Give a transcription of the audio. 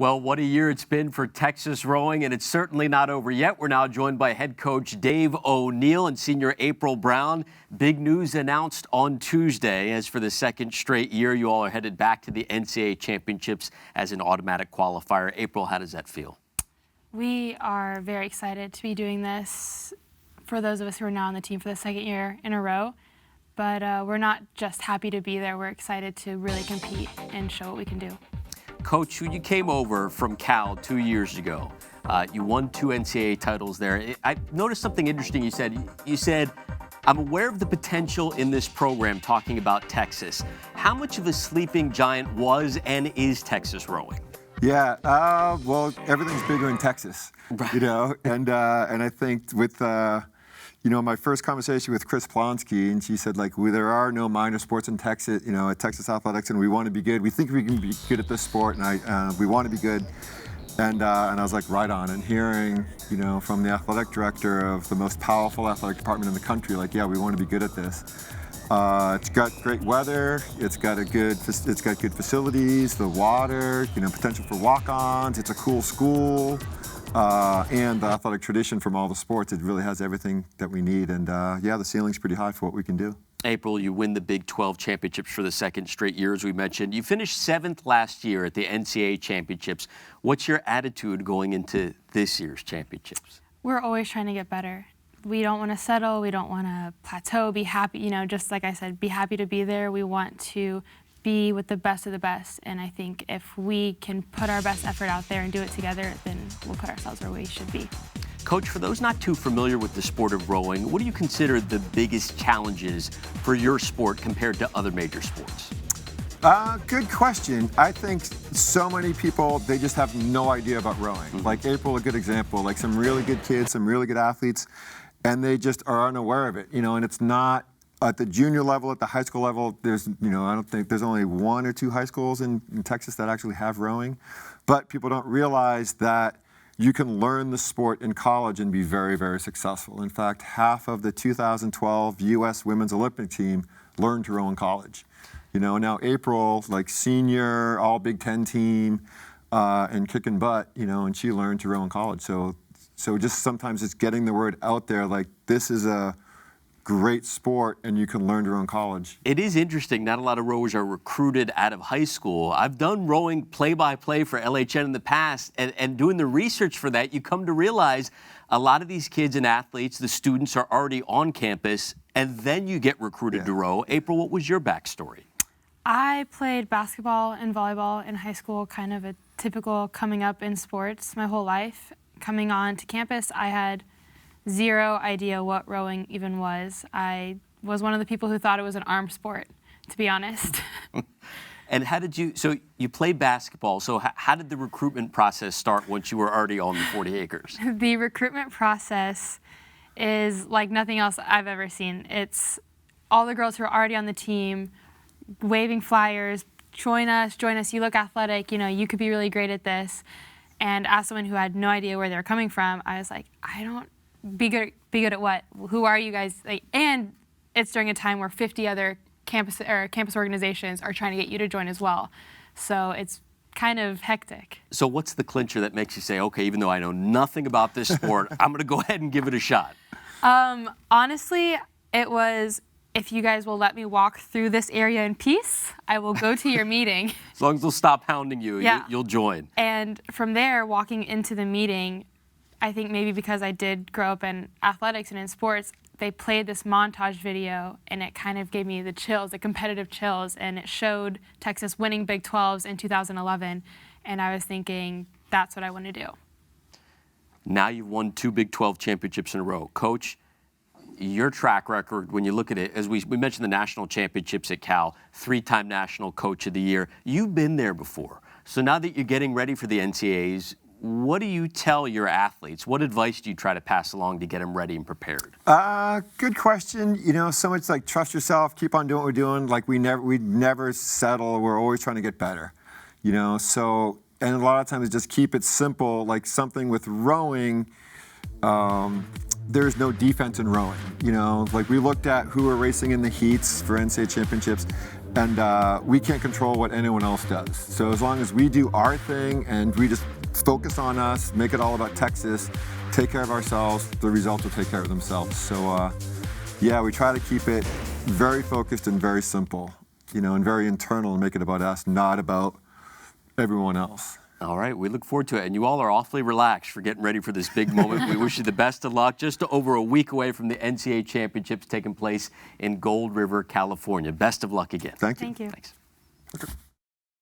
Well, what a year it's been for Texas rowing, and it's certainly not over yet. We're now joined by head coach Dave O'Neill and senior April Brown. Big news announced on Tuesday, as for the second straight year, you all are headed back to the NCAA championships as an automatic qualifier. April, how does that feel? We are very excited to be doing this for those of us who are now on the team for the second year in a row. But we're not just happy to be there. We're excited to really compete and show what we can do. Coach, when you came over from Cal 2 years ago, you won 2 NCAA titles there. I noticed something interesting you said. You said, I'm aware of the potential in this program, talking about Texas. How much of a sleeping giant was and is Texas rowing? Yeah, well, everything's bigger in Texas, you know, and I think with, you know, my first conversation with Chris Plonsky, and she said, like, there are no minor sports in Texas, you know, at Texas Athletics, and we want to be good. We think we can be good at this sport, and we want to be good. And I was like, right on. And hearing, you know, from the athletic director of the most powerful athletic department in the country, like, yeah, we want to be good at this. It's got great weather. It's got good facilities, the water, you know, potential for walk-ons. It's a cool school. And the athletic tradition from all the sports, it really has everything that we need. And yeah, the ceiling's pretty high for what we can do. April, you win the Big 12 championships for the second straight year, as we mentioned. You finished 7th last year at the NCAA championships. What's your attitude going into this year's championships? We're always trying to get better. We don't want to settle. We don't want to plateau, be happy. You know, just like I said, be happy to be there. We want to be with the best of the best, and I think if we can put our best effort out there and do it together, then we'll put ourselves where we should be. Coach, for those not too familiar with the sport of rowing, what do you consider the biggest challenges for your sport compared to other major sports? Good question. I think so many people, they just have no idea about rowing. Mm-hmm. Like April, a good example, like some really good kids, some really good athletes, and they just are unaware of it, you know, and it's not at the junior level, at the high school level. There's, you know, I don't think there's only 1 or 2 high schools in Texas that actually have rowing, but people don't realize that you can learn the sport in college and be very, very successful. In fact, half of the 2012 U.S. Women's Olympic team learned to row in college. You know, now April, like senior, all Big Ten team, and kicking butt, you know, and she learned to row in college. So just sometimes it's getting the word out there, like this is a great sport and you can learn to row in college. It is interesting, not a lot of rowers are recruited out of high school. I've done rowing play-by-play for LHN in the past, and doing the research for that, you come to realize a lot of these kids and athletes, the students are already on campus, and then you get recruited to row. April, what was your backstory? I played basketball and volleyball in high school, kind of a typical coming up in sports my whole life. Coming on to campus, I had zero idea what rowing even was. I was one of the people who thought it was an armed sport, to be honest. And how did you, so you played basketball, so how did the recruitment process start once you were already on the 40 acres? The recruitment process is like nothing else I've ever seen. It's all the girls who are already on the team waving flyers, join us, you look athletic, you know, you could be really great at this. And as someone who had no idea where they were coming from, I was like, I don't, be good at what? Who are you guys? Like, and it's during a time where 50 other campus organizations are trying to get you to join as well. So it's kind of hectic. So what's the clincher that makes you say, okay, even though I know nothing about this sport, I'm going to go ahead and give it a shot? Honestly, it was, if you guys will let me walk through this area in peace, I will go to your meeting. As long as they'll stop hounding you, yeah, you'll join. And from there, walking into the meeting, I think maybe because I did grow up in athletics and in sports, they played this montage video, and it kind of gave me the chills, the competitive chills, and it showed Texas winning Big 12s in 2011, and I was thinking, that's what I want to do. Now you've won 2 Big 12 championships in a row. Coach, your track record, when you look at it, as we mentioned the national championships at Cal, 3-time National Coach of the Year. You've been there before. So now that you're getting ready for the NCAAs, what do you tell your athletes? What advice do you try to pass along to get them ready and prepared? Good question. You know, so much like trust yourself, keep on doing what we're doing. Like we never settle. We're always trying to get better. You know, so, and a lot of times just keep it simple. Like something with rowing, there's no defense in rowing. You know, like we looked at who were racing in the heats for NCAA championships, And we can't control what anyone else does. So as long as we do our thing and we just focus on us, make it all about Texas, take care of ourselves, the results will take care of themselves. So yeah, we try to keep it very focused and very simple, and very internal, and make it about us, not about everyone else. All right, we look forward to it. And you all are awfully relaxed for getting ready for this big moment. We wish you the best of luck. Just over a week away from the NCAA championships taking place in Gold River, California. Best of luck again. Thank you. Thank you. Thanks.